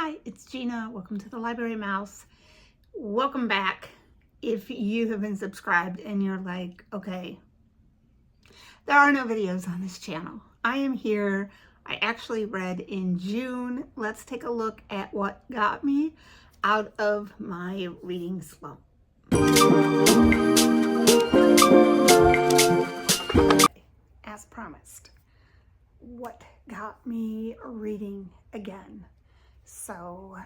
Hi, it's Gina. Welcome to the Library Mouse. Welcome back. If you have been subscribed and you're like, okay, there are no videos on this channel. I am here. I actually read in June. Let's take a look at what got me out of my reading slump. As promised, what got me reading again? So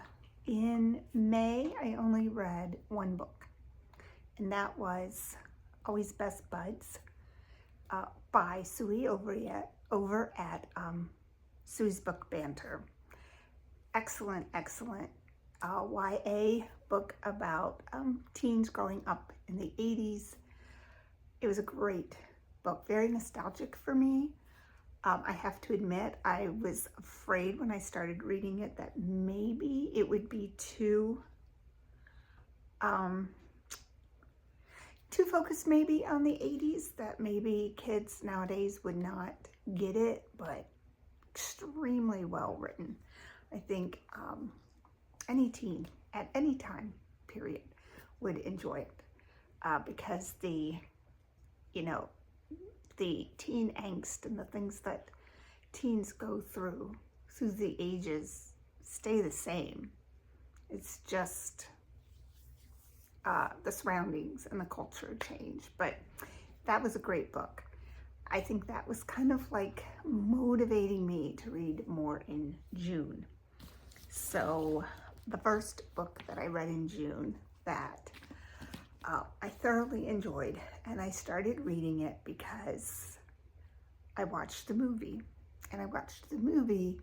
in May, I only read one book, and that was Always Best Buds by Sue over at Sue's Book Banter. Excellent YA book about teens growing up in the 80s. It was a great book, very nostalgic for me. I have to admit, I was afraid when I started reading it that maybe it would be too focused maybe on the 80s, that maybe kids nowadays would not get it, but extremely well written. I think any teen at any time period would enjoy it because the teen angst and the things that teens go through the ages stay the same. It's just the surroundings and the culture change. But that was a great book. I think that was kind of like motivating me to read more in June. So the first book that I read in June that I thoroughly enjoyed, and I started reading it because I watched the movie. And I watched the movie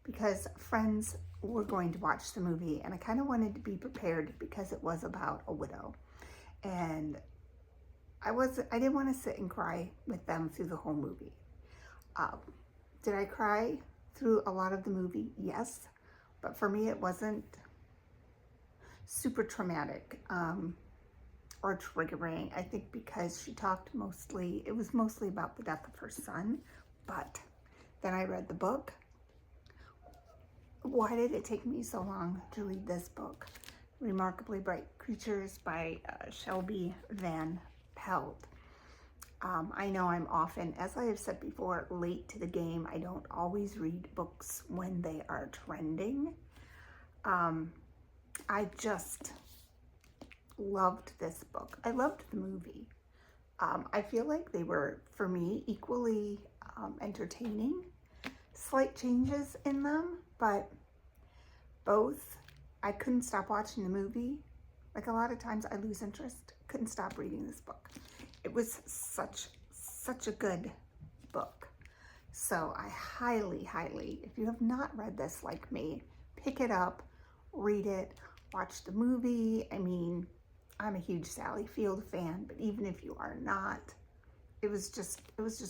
because friends were going to watch the movie, and I kind of wanted to be prepared because it was about a widow. And I didn't want to sit and cry with them through the whole movie. Did I cry through a lot of the movie? Yes. But for me, it wasn't super traumatic. Or triggering, I think, because she talked it was mostly about the death of her son. But then I read the book. Why did it take me so long to read this book? Remarkably Bright Creatures by Shelby Van Pelt. I know I'm often, as I have said before, late to the game. I don't always read books when they are trending. I just loved this book. I loved the movie. I feel like they were, for me, equally entertaining. Slight changes in them, but both. I couldn't stop watching the movie. Like a lot of times I lose interest. Couldn't stop reading this book. It was such a good book. So I highly, if you have not read this like me, pick it up, read it, watch the movie. I mean, I'm a huge Sally Field fan, but even if you are not, it was just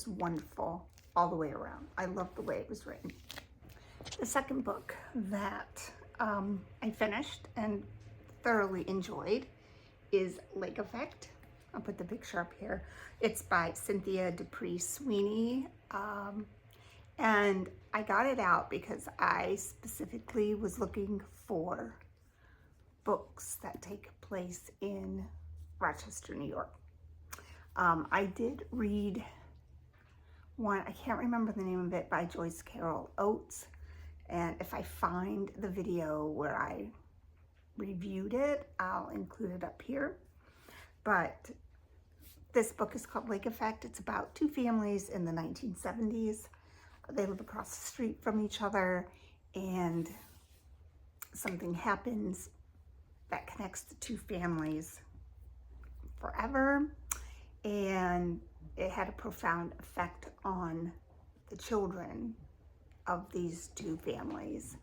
wonderful all the way around. I loved the way it was written. The second book that I finished and thoroughly enjoyed is Lake Effect. I'll put the picture up here. It's by Cynthia Dupree Sweeney. And I got it out because I specifically was looking for books that take place in Rochester, New York. I did read one, I can't remember the name of it, by Joyce Carol Oates. And if I find the video where I reviewed it, I'll include it up here. But this book is called Lake Effect. It's about two families in the 1970s. They live across the street from each other, and something happens that connects the two families forever. And it had a profound effect on the children of these two families.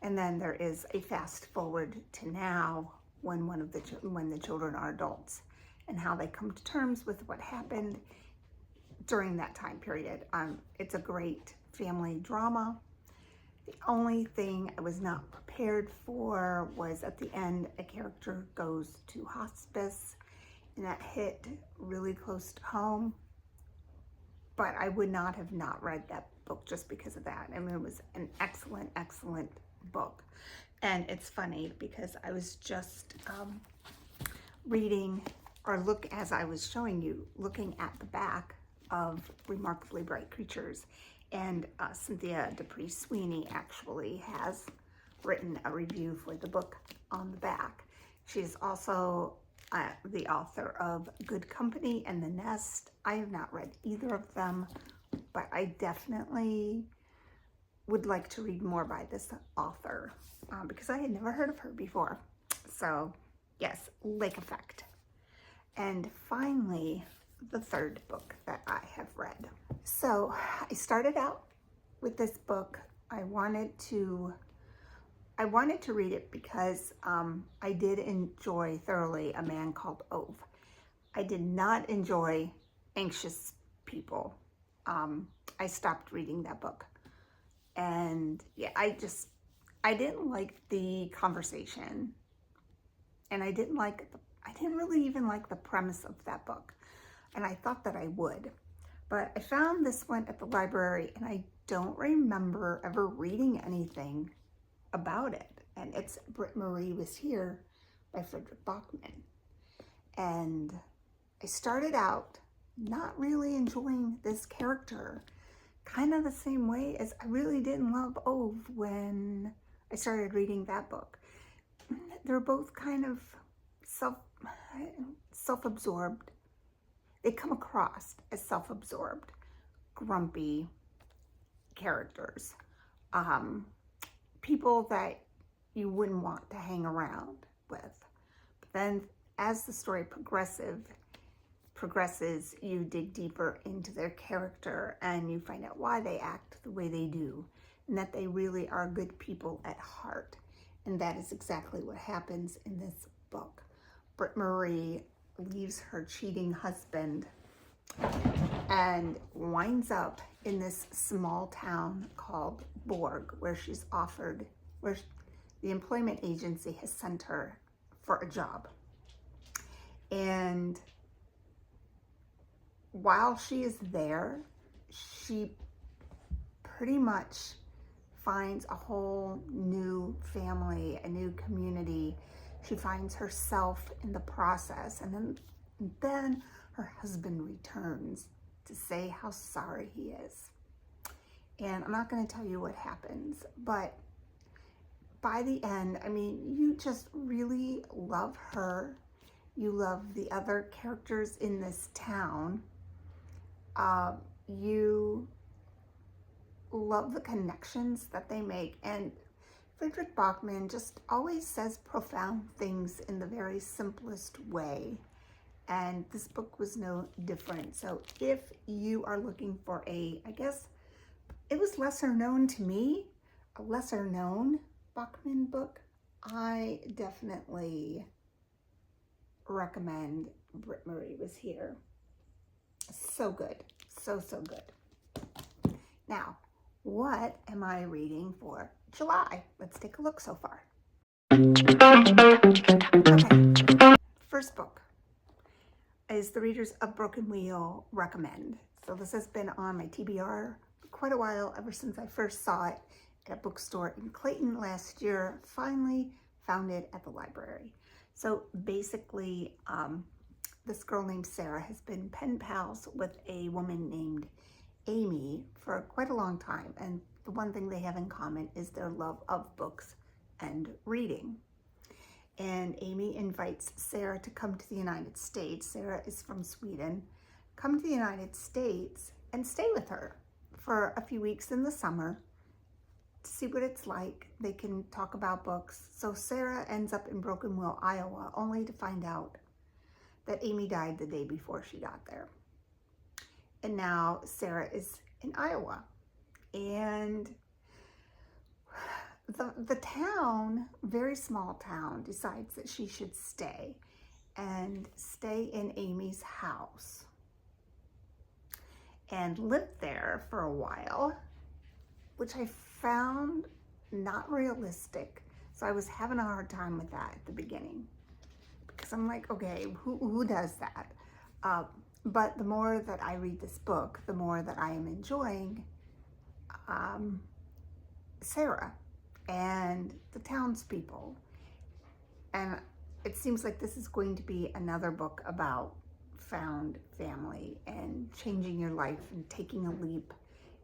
And then there is a fast forward to now when the children are adults, and how they come to terms with what happened during that time period. It's a great family drama. The only thing I was not prepared for was at the end, a character goes to hospice, and that hit really close to home. But I would not have not read that book just because of that. I mean, it was an excellent book. And it's funny because I was just reading, or as I was showing you, looking at the back of Remarkably Bright Creatures, and Cynthia Dupree Sweeney actually has written a review for the book on the back. She's also the author of Good Company and The Nest. I have not read either of them, but I definitely would like to read more by this author because I had never heard of her before. So yes, Lake Effect. And finally, the third book that I have read. So I started out with this book. I wanted to read it because I did enjoy thoroughly A Man Called Ove. I did not enjoy Anxious People. I stopped reading that book. And yeah, I didn't like the conversation. And I didn't really even like the premise of that book. And I thought that I would. But I found this one at the library, and I don't remember ever reading anything about it. And it's Britt Was Here by Effect-Cynthia. And I started out not really enjoying this character, kind of the same way as I really didn't love Ove when I started reading that book. They're both kind of self-absorbed. They come across as self-absorbed, grumpy characters. People that you wouldn't want to hang around with. But then as the story progresses, you dig deeper into their character and you find out why they act the way they do, and that they really are good people at heart. And that is exactly what happens in this book. Britt Marie leaves her cheating husband and winds up in this small town called Borg, where the employment agency has sent her for a job. And while she is there, she pretty much finds a whole new family, a new community. She finds herself in the process. And then her husband returns to say how sorry he is. And I'm not going to tell you what happens, but by the end, I mean, you just really love her. You love the other characters in this town. You love the connections that they make. And Fredrik Backman just always says profound things in the very simplest way. And this book was no different. So if you are looking for I guess it was lesser known to me, a lesser known Backman book, I definitely recommend Britt Marie Was Here. So good. So good. Now, what am I reading for July? Let's take a look so far. Okay. First book is The Readers of Broken Wheel recommend. So this has been on my TBR for quite a while, ever since I first saw it at a bookstore in Clayton last year. Finally found it at the library. So basically, this girl named Sarah has been pen pals with a woman named Amy for quite a long time. And the one thing they have in common is their love of books and reading. And Amy invites Sarah to come to the United States. Sarah is from Sweden. Come to the United States and stay with her for a few weeks in the summer to see what it's like. They can talk about books. So Sarah ends up in Broken Wheel, Iowa, only to find out that Amy died the day before she got there. And now Sarah is in Iowa. And the town, very small town, decides that she should stay in Amy's house and live there for a while, which I found not realistic. So I was having a hard time with that at the beginning, because I'm like, okay, who does that? But the more that I read this book, the more that I am enjoying Sarah and the townspeople. And it seems like this is going to be another book about found family and changing your life and taking a leap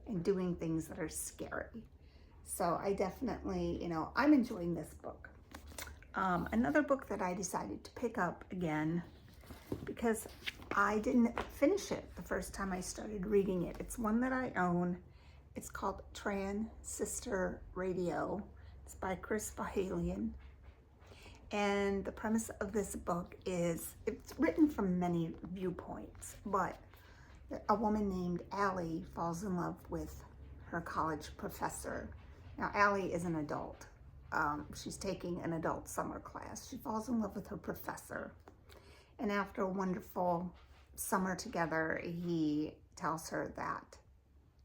and doing things that are scary. So I definitely, I'm enjoying this book. Another book that I decided to pick up again, because I didn't finish it the first time I started reading it. It's one that I own. It's called Transistor Radio. It's by Chris Bahalian. And the premise of this book is, it's written from many viewpoints, but a woman named Allie falls in love with her college professor. Now, Allie is an adult. She's taking an adult summer class. She falls in love with her professor. And after a wonderful summer together, he tells her that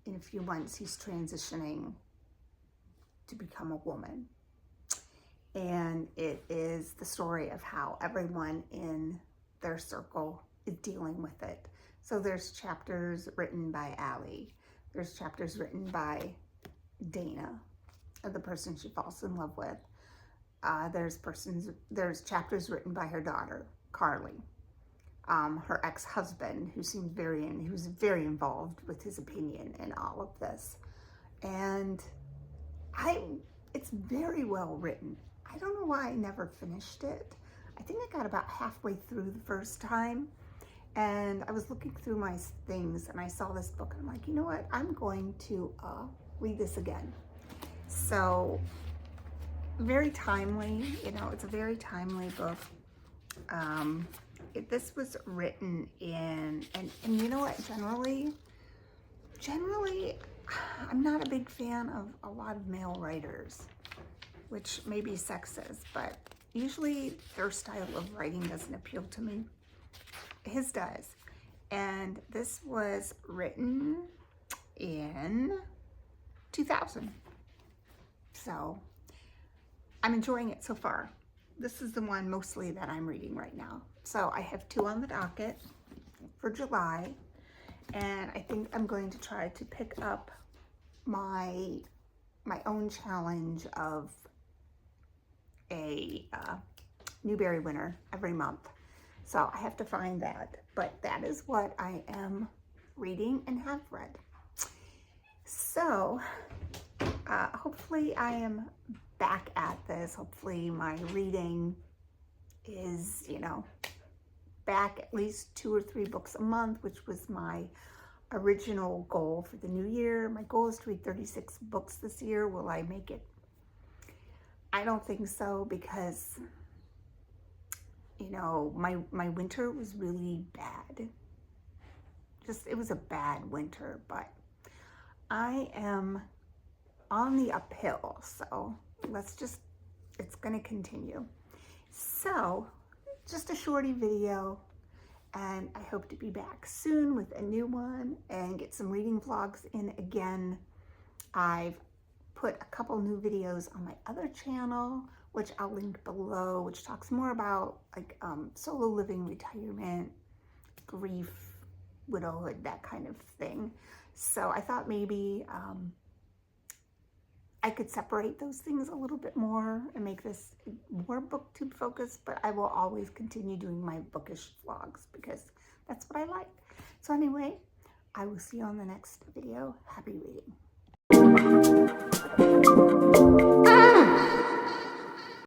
in a few months he's transitioning to become a woman. And it is the story of how everyone in their circle is dealing with it. So there's chapters written by Allie. There's chapters written by Dana, the person she falls in love with. There's chapters written by her daughter, Carly, her ex-husband, who's very involved with his opinion in all of this. And it's very well written. I don't know why I never finished it. I think I got about halfway through the first time, and I was looking through my things and I saw this book and I'm like, you know what? I'm going to read this again. So very timely, it's a very timely book. This was written in, and you know what, generally, I'm not a big fan of a lot of male writers, which may be sexist, but usually their style of writing doesn't appeal to me. His does. And this was written in 2000. So I'm enjoying it so far. This is the one mostly that I'm reading right now. So I have 2 on the docket for July, and I think I'm going to try to pick up my own challenge of a Newbery winner every month. So I have to find that, but that is what I am reading and have read. So hopefully I am back at this. Hopefully my reading is, back at least 2 or 3 books a month, which was my original goal for the new year. My goal is to read 36 books this year. Will I make it? I don't think so, because my winter was really bad. It was a bad winter, but I am on the uphill, so it's going to continue. So just a shorty video, and I hope to be back soon with a new one and get some reading vlogs in again. I've put a couple new videos on my other channel, which I'll link below, which talks more about solo living, retirement, grief, widowhood, that kind of thing. So I thought maybe I could separate those things a little bit more and make this more booktube focused, but I will always continue doing my bookish vlogs because that's what I like. So anyway, I will see you on the next video. Happy reading.